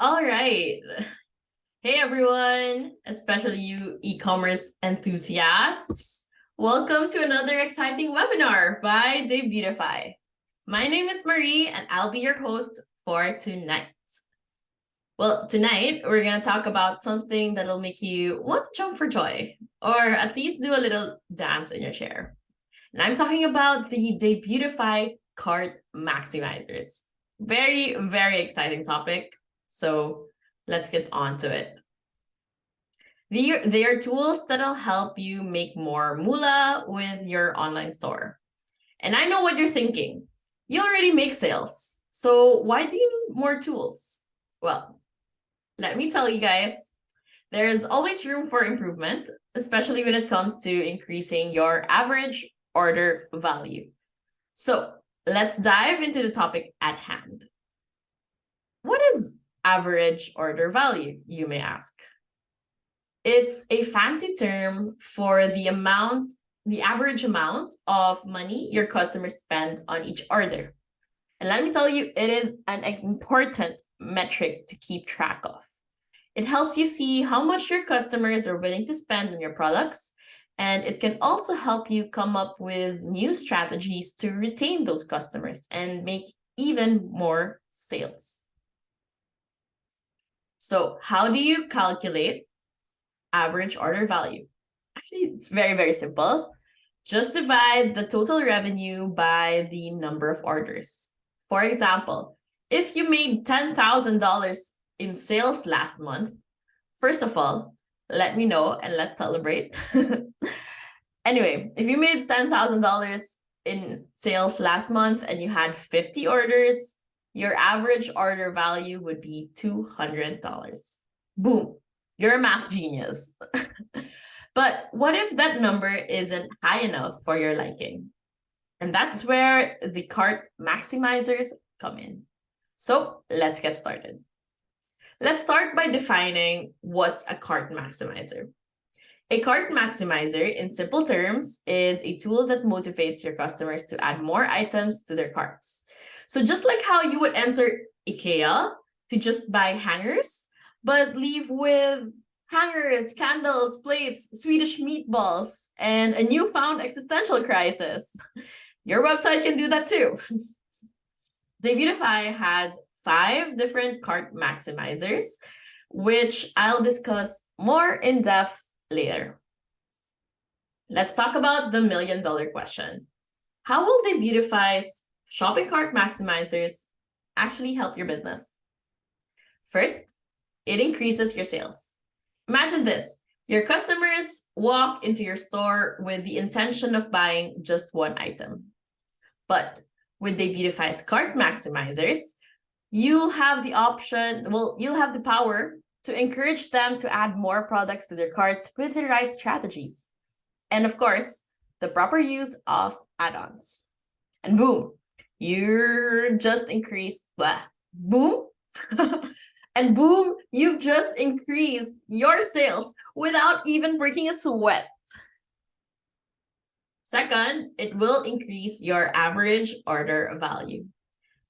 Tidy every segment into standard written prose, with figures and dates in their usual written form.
All right. Hey everyone, especially you e-commerce enthusiasts. Welcome to another exciting webinar by Debutify. My name is Marie and I'll be your host for tonight. Well, tonight we're going to talk about something that'll make you want to jump for joy or at least do a little dance in your chair. And I'm talking about the Debutify cart maximizers. Very, very exciting topic. So let's get on to it. They are tools that'll help you make more moolah with your online store. And I know what you're thinking. You already make sales. So why do you need more tools? Well, let me tell you guys, there's always room for improvement, especially when it comes to increasing your average order value. So let's dive into the topic at hand. What is average order value, you may ask? It's a fancy term for the average amount of money your customers spend on each order. And let me tell you, it is an important metric to keep track of. It helps you see how much your customers are willing to spend on your products, and it can also help you come up with new strategies to retain those customers and make even more sales. So how do you calculate average order value? Actually, it's very, very simple. Just divide the total revenue by the number of orders. For example, if you made $10,000 in sales last month, first of all, let me know and let's celebrate. Anyway, if you made $10,000 in sales last month and you had 50 orders, your average order value would be $200. Boom, you're a math genius. But what if that number isn't high enough for your liking? And that's where the cart maximizers come in. So let's get started. Let's start by defining what's a cart maximizer. A cart maximizer, in simple terms, is a tool that motivates your customers to add more items to their carts. So just like how you would enter IKEA to just buy hangers, but leave with hangers, candles, plates, Swedish meatballs, and a newfound existential crisis. Your website can do that too. Debutify has 5 different cart maximizers, which I'll discuss more in depth later. Let's talk about the million-dollar question. How will Debutify's shopping cart maximizers actually help your business? First, it increases your sales. Imagine this. Your customers walk into your store with the intention of buying just one item. But with Debutify's cart maximizers, you'll have the power to encourage them to add more products to their carts with the right strategies. And of course, the proper use of add-ons. And boom, you're just increased, boom. And boom, you've just increased your sales without even breaking a sweat. Second, it will increase your average order value.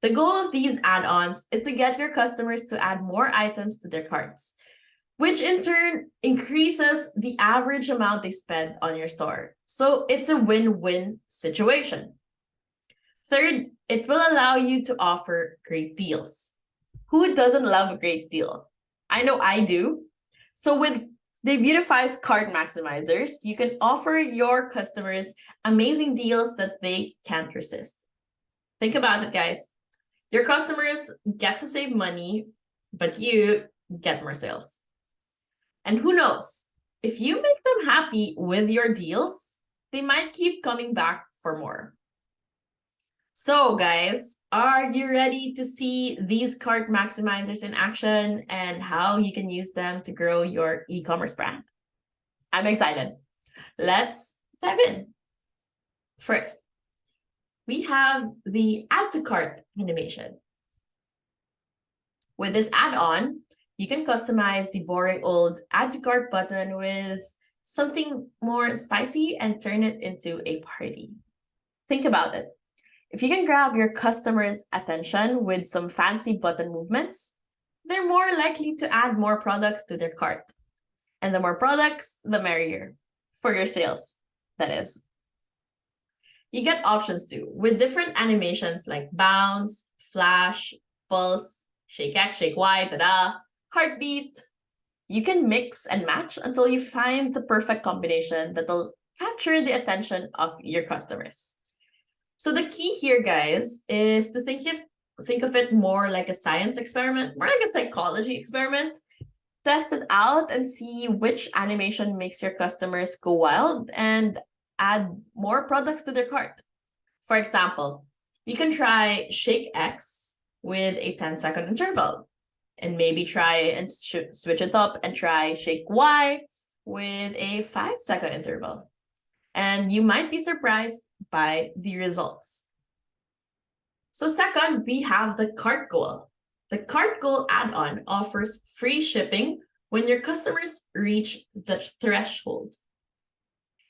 The goal of these add-ons is to get your customers to add more items to their carts, which in turn increases the average amount they spend on your store. So it's a win-win situation. Third, it will allow you to offer great deals. Who doesn't love a great deal? I know I do. So with Debutify's cart maximizers, you can offer your customers amazing deals that they can't resist. Think about it, guys. Your customers get to save money, but you get more sales. And who knows, if you make them happy with your deals, they might keep coming back for more. So guys, are you ready to see these cart maximizers in action and how you can use them to grow your e-commerce brand? I'm excited. Let's dive in. First, we have the add to cart animation. With this add-on, you can customize the boring old add to cart button with something more spicy and turn it into a party. Think about it. If you can grab your customers' attention with some fancy button movements, they're more likely to add more products to their cart. And the more products, the merrier for your sales, that is. You get options too, with different animations like bounce, flash, pulse, shake X, shake Y, ta-da, heartbeat. You can mix and match until you find the perfect combination that'll capture the attention of your customers. So the key here, guys, is to think of it more like a science experiment, more like a psychology experiment. Test it out and see which animation makes your customers go wild and add more products to their cart. For example, you can try Shake X with a 10-second interval, and maybe try and switch it up and try Shake Y with a 5-second interval. And you might be surprised by the results. So second, we have the Cart Goal. The Cart Goal add-on offers free shipping when your customers reach the threshold.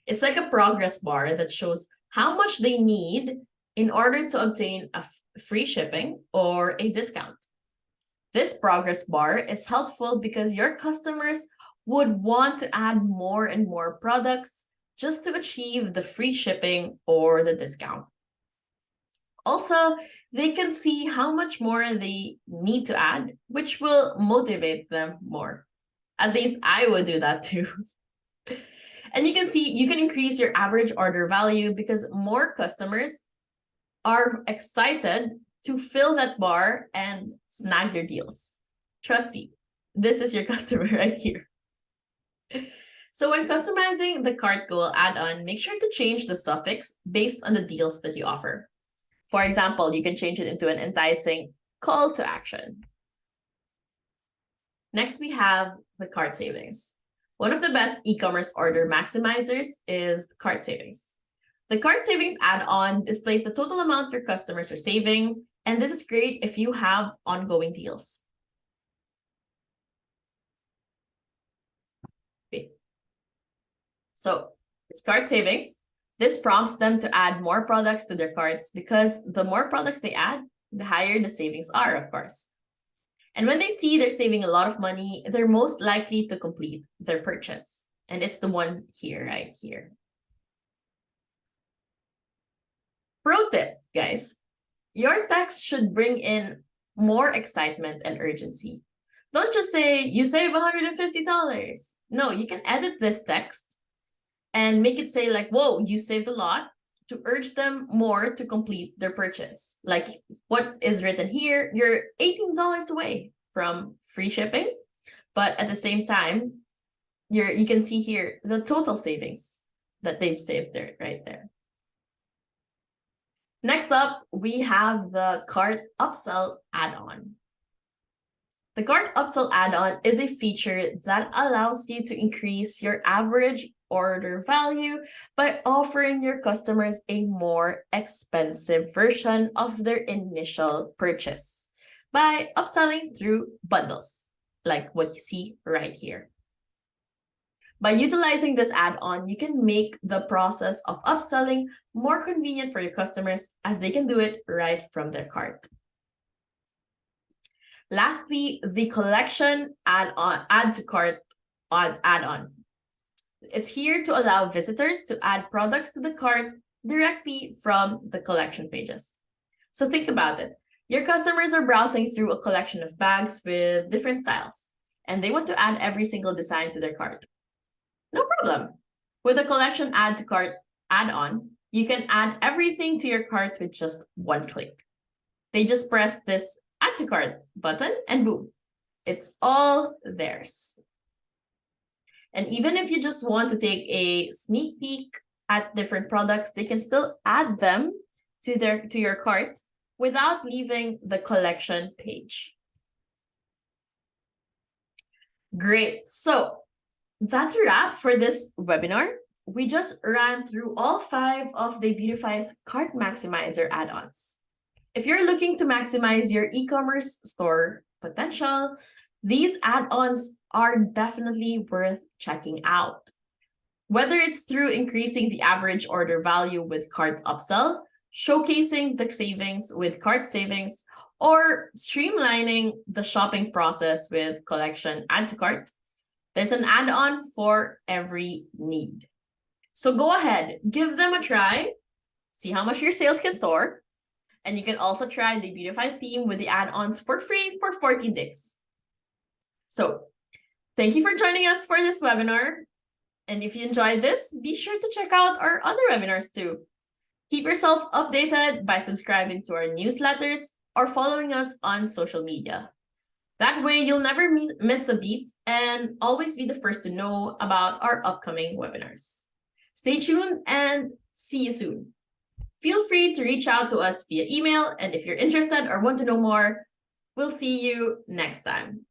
It's like a progress bar that shows how much they need in order to obtain a free shipping or a discount. This progress bar is helpful because your customers would want to add more and more products just to achieve the free shipping or the discount. Also, they can see how much more they need to add, which will motivate them more. At least I would do that too. And you can see you can increase your average order value because more customers are excited to fill that bar and snag your deals. Trust me, this is your customer right here. So when customizing the Cart Goal add-on, make sure to change the suffix based on the deals that you offer. For example, you can change it into an enticing call to action. Next, we have the Cart Savings. One of the best e-commerce order maximizers is Cart Savings. The Cart Savings add-on displays the total amount your customers are saving, and this is great if you have ongoing deals. Okay. So it's Cart Savings. This prompts them to add more products to their carts because the more products they add, the higher the savings are, of course. And when they see they're saving a lot of money, they're most likely to complete their purchase. And it's the one here, right here. Pro tip, guys. Your text should bring in more excitement and urgency. Don't just say, you save $150. No, you can edit this text and make it say like, whoa, you saved a lot, to urge them more to complete their purchase. Like what is written here, you're $18 away from free shipping, but at the same time, you can see here the total savings that they've saved there, right there. Next up, we have the Cart Upsell add-on. The Cart Upsell add-on is a feature that allows you to increase your average order value by offering your customers a more expensive version of their initial purchase by upselling through bundles, like what you see right here. By utilizing this add-on, you can make the process of upselling more convenient for your customers as they can do it right from their cart. Lastly, the collection add to cart add-on. It's here to allow visitors to add products to the cart directly from the collection pages. So think about it. Your customers are browsing through a collection of bags with different styles, and they want to add every single design to their cart. No problem. With the collection add to cart add-on, you can add everything to your cart with just one click. They just press this add to cart button and boom, it's all theirs. And even if you just want to take a sneak peek at different products, they can still add them to your cart without leaving the collection page. Great. So that's a wrap for this webinar. We just ran through all 5 of Debutify's Cart Maximizer add-ons. If you're looking to maximize your e-commerce store potential, these add-ons are definitely worth checking out. Whether it's through increasing the average order value with Cart Upsell, showcasing the savings with cart savings, or streamlining the shopping process with collection add to cart, there's an add-on for every need. So go ahead, give them a try, see how much your sales can soar, and you can also try the Debutify theme with the add-ons for free for 14 days. So thank you for joining us for this webinar. And if you enjoyed this, be sure to check out our other webinars too. Keep yourself updated by subscribing to our newsletters or following us on social media. That way, you'll never miss a beat and always be the first to know about our upcoming webinars. Stay tuned and see you soon. Feel free to reach out to us via email, and if you're interested or want to know more, we'll see you next time.